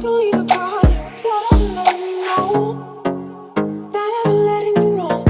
can leave the party without ever letting you know. Without ever letting you know.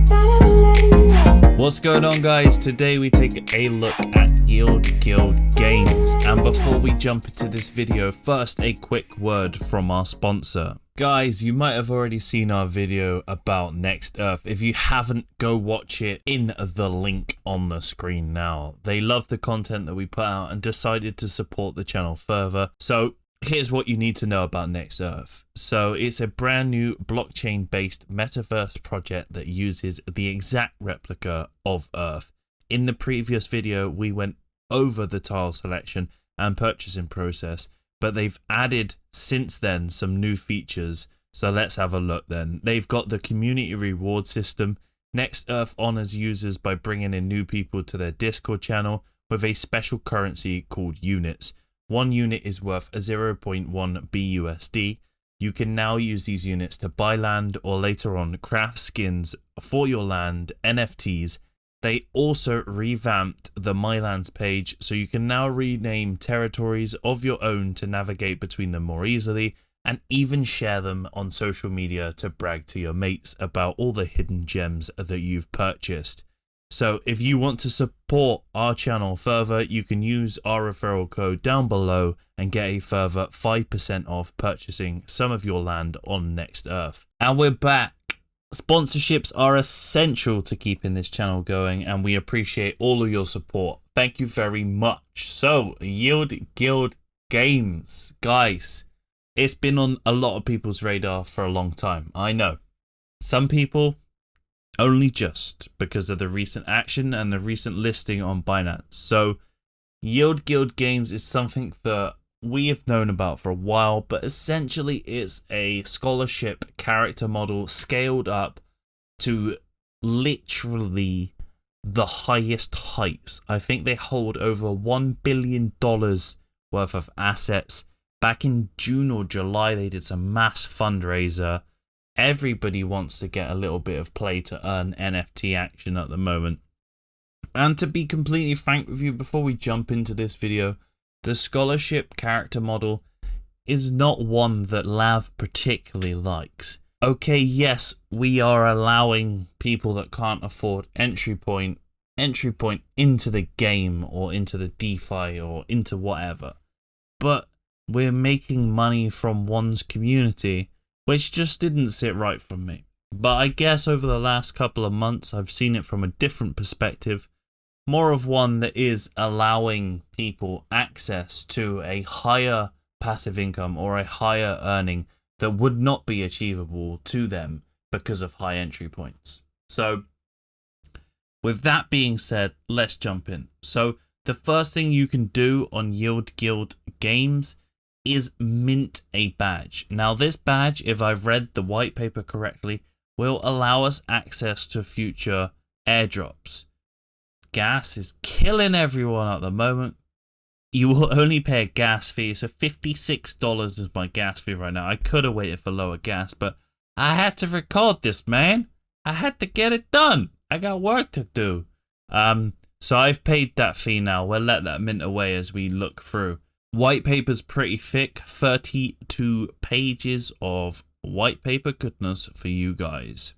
Without ever letting you know. What's going on, guys? Today we take a look at Yield Guild Games, and before we jump into this video, first a quick word from our sponsor. Guys, you might have already seen our video about Next Earth. If you haven't, go watch it in the link on the screen now. They love the content that we put out and decided to support the channel further. So here's what you need to know about Next Earth. So it's a brand new blockchain based metaverse project that uses the exact replica of Earth. In the previous video, we went over the tile selection and purchasing process, but they've added since then some new features. So let's have a look then. They've got the community reward system. Next Earth honors users by bringing in new people to their Discord channel with a special currency called units. One unit is worth 0.1 BUSD. You can now use these units to buy land or later on craft skins for your land, NFTs. They also revamped the My Lands page, so you can now rename territories of your own to navigate between them more easily, and even share them on social media to brag to your mates about all the hidden gems that you've purchased. So if you want to support our channel further, you can use our referral code down below and get a further 5% off purchasing some of your land on Next Earth. And we're back. Sponsorships are essential to keeping this channel going, and we appreciate all of your support. Thank you very much. So, Yield Guild Games. Guys, it's been on a lot of people's radar for a long time. I know. Some people only just because of the recent action and the recent listing on Binance. So, Yield Guild Games is something that we have known about for a while, but essentially it's a scholarship character model scaled up to literally the highest heights. I think they hold over $1 billion worth of assets. Back in June or July, they did some mass fundraiser. Everybody wants to get a little bit of play to earn NFT action at the moment. And to be completely frank with you, before we jump into this video, the scholarship character model is not one that Lav particularly likes. Okay, yes, we are allowing people that can't afford entry point into the game or into the DeFi or into whatever. But we're making money from one's community, which just didn't sit right for me. But I guess over the last couple of months, I've seen it from a different perspective. More of one that is allowing people access to a higher passive income or a higher earning that would not be achievable to them because of high entry points. So with that being said, let's jump in. So the first thing you can do on Yield Guild Games is mint a badge. Now this badge, if I've read the white paper correctly, will allow us access to future airdrops. Gas is killing everyone at the moment. You will only pay a gas fee, so $56 is my gas fee right now. I could have waited for lower gas, but I had to record this, man. I had to get it done. I got work to do. So I've paid that fee now. We'll let that mint away as we look through. White paper's pretty thick, 32 pages of white paper goodness for you guys.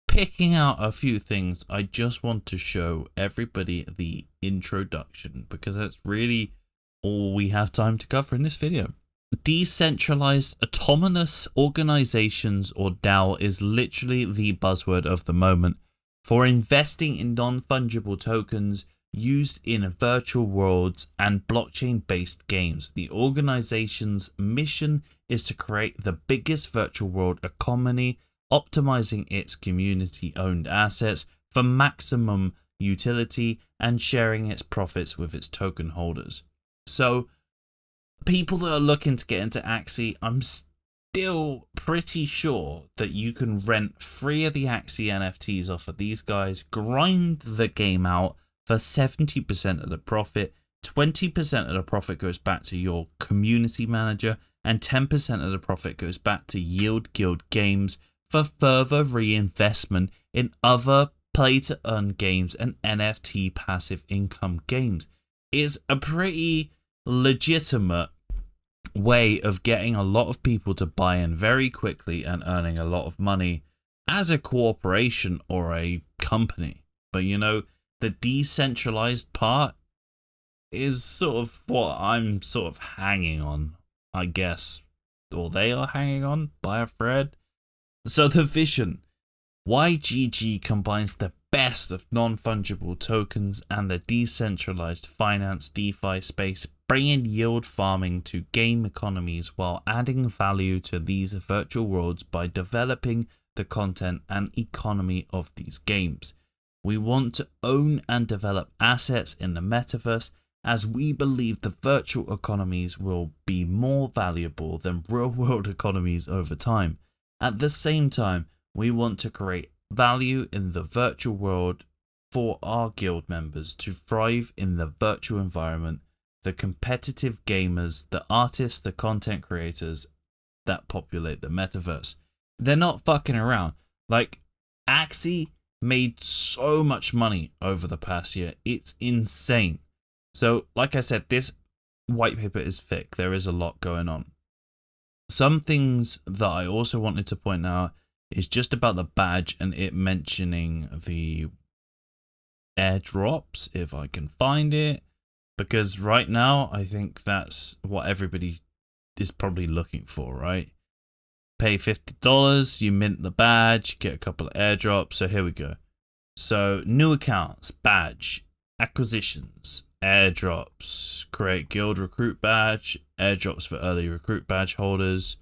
Picking out a few things, I just want to show everybody the introduction because that's really all we have time to cover in this video. Decentralized autonomous organizations, or DAO, is literally the buzzword of the moment for investing in non-fungible tokens used in virtual worlds and blockchain-based games. The organization's mission is to create the biggest virtual world economy, optimizing its community-owned assets for maximum utility and sharing its profits with its token holders. So, people that are looking to get into Axie, I'm still pretty sure that you can rent 3 of the Axie NFTs off of these guys, grind the game out for 70% of the profit, 20% of the profit goes back to your community manager, and 10% of the profit goes back to Yield Guild Games for further reinvestment in other play-to-earn games and NFT passive income games. is a pretty legitimate way of getting a lot of people to buy in very quickly and earning a lot of money as a corporation or a company. But you know, the decentralized part is sort of what I'm sort of hanging on, I guess, or they are hanging on by a thread. So the vision, YGG combines the best of non-fungible tokens and the decentralized finance DeFi space, bringing yield farming to game economies while adding value to these virtual worlds by developing the content and economy of these games. We want to own and develop assets in the metaverse, as we believe the virtual economies will be more valuable than real-world economies over time. At the same time, we want to create value in the virtual world for our guild members to thrive in the virtual environment, the competitive gamers, the artists, the content creators that populate the metaverse. They're not fucking around. Like, Axie made so much money over the past year. It's insane. So, like I said, this white paper is thick. There is a lot going on. Some things that I also wanted to point out is just about the badge and it mentioning the airdrops, if I can find it. Because right now, I think that's what everybody is probably looking for, right? Pay $50, you mint the badge, get a couple of airdrops. So here we go. So new accounts, badge, acquisitions, airdrops, create guild recruit badge, airdrops for early recruit badge holders,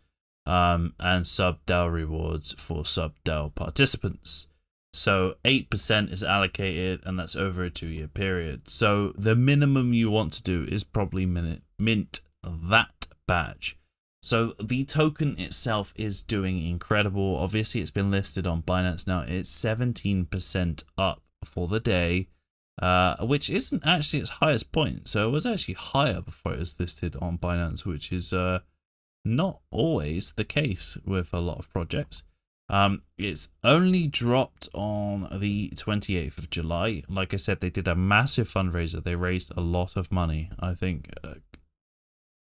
and sub-DAO rewards for sub-DAO participants. So 8% is allocated, and that's over a 2-year period. So the minimum you want to do is probably mint that badge. So the token itself is doing incredible. Obviously, it's been listed on Binance now. It's 17% up for the day, which isn't actually its highest point. So it was actually higher before it was listed on Binance, which is not always the case with a lot of projects. It's only dropped on the 28th of July. Like I said, they did a massive fundraiser. They raised a lot of money. I think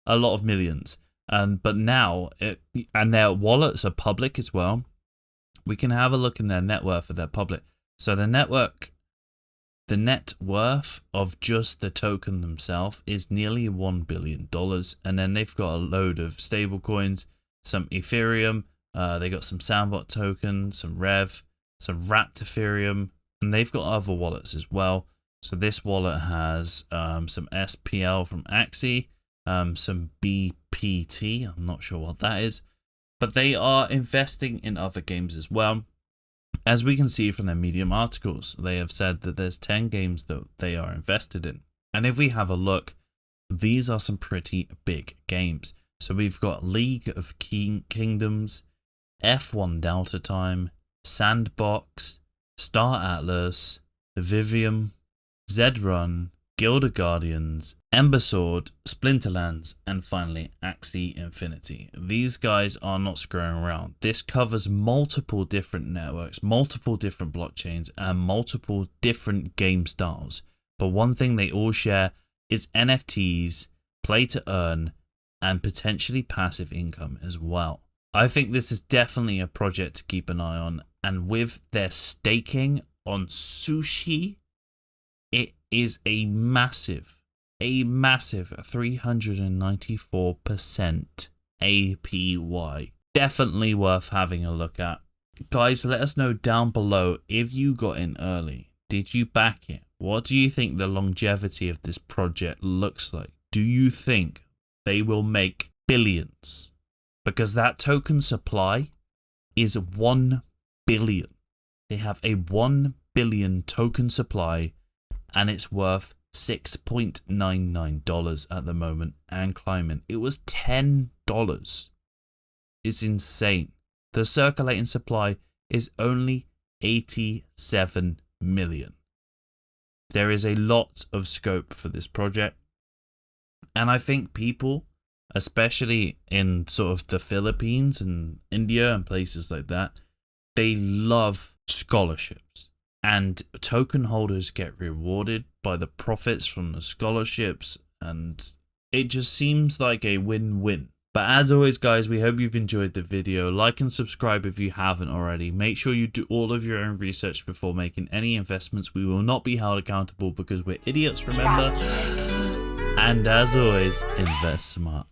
a lot of millions. But now, and their wallets are public as well. We can have a look in their net worth of their public. So the net worth of just the token themselves is nearly $1 billion. And then they've got a load of stable coins, some Ethereum, they got some Sandbot token, some Rev, some Wrapped Ethereum, and they've got other wallets as well. So this wallet has some SPL from Axie, some BPT, I'm not sure what that is, but they are investing in other games as well. As we can see from their Medium articles, they have said that there's 10 games that they are invested in. And if we have a look, these are some pretty big games. So we've got League of Kingdoms, F1 Delta Time, Sandbox, Star Atlas, Vivium, Zedrun, Guild Guardians, Ember Sword, Splinterlands, and finally Axie Infinity. These guys are not screwing around. This covers multiple different networks, multiple different blockchains, and multiple different game styles. But one thing they all share is NFTs, play to earn, and potentially passive income as well. I think this is definitely a project to keep an eye on, and with their staking on Sushi, it is a massive 394% APY. Definitely worth having a look at. Guys, let us know down below if you got in early. Did you back it? What do you think the longevity of this project looks like? Do you think they will make billions? Because that token supply is 1 billion. They have a 1 billion token supply, and it's worth $6.99 at the moment and climbing. It was $10. It's insane. The circulating supply is only 87 million. There is a lot of scope for this project. And I think people, especially in sort of the Philippines and India and places like that, they love scholarships. and token holders get rewarded by the profits from the scholarships, and it just seems like a win-win. But as always guys, we hope you've enjoyed the video. Like and subscribe if you haven't already. Make sure you do all of your own research before making any investments. We will not be held accountable because we're idiots, remember? And as always, invest smart.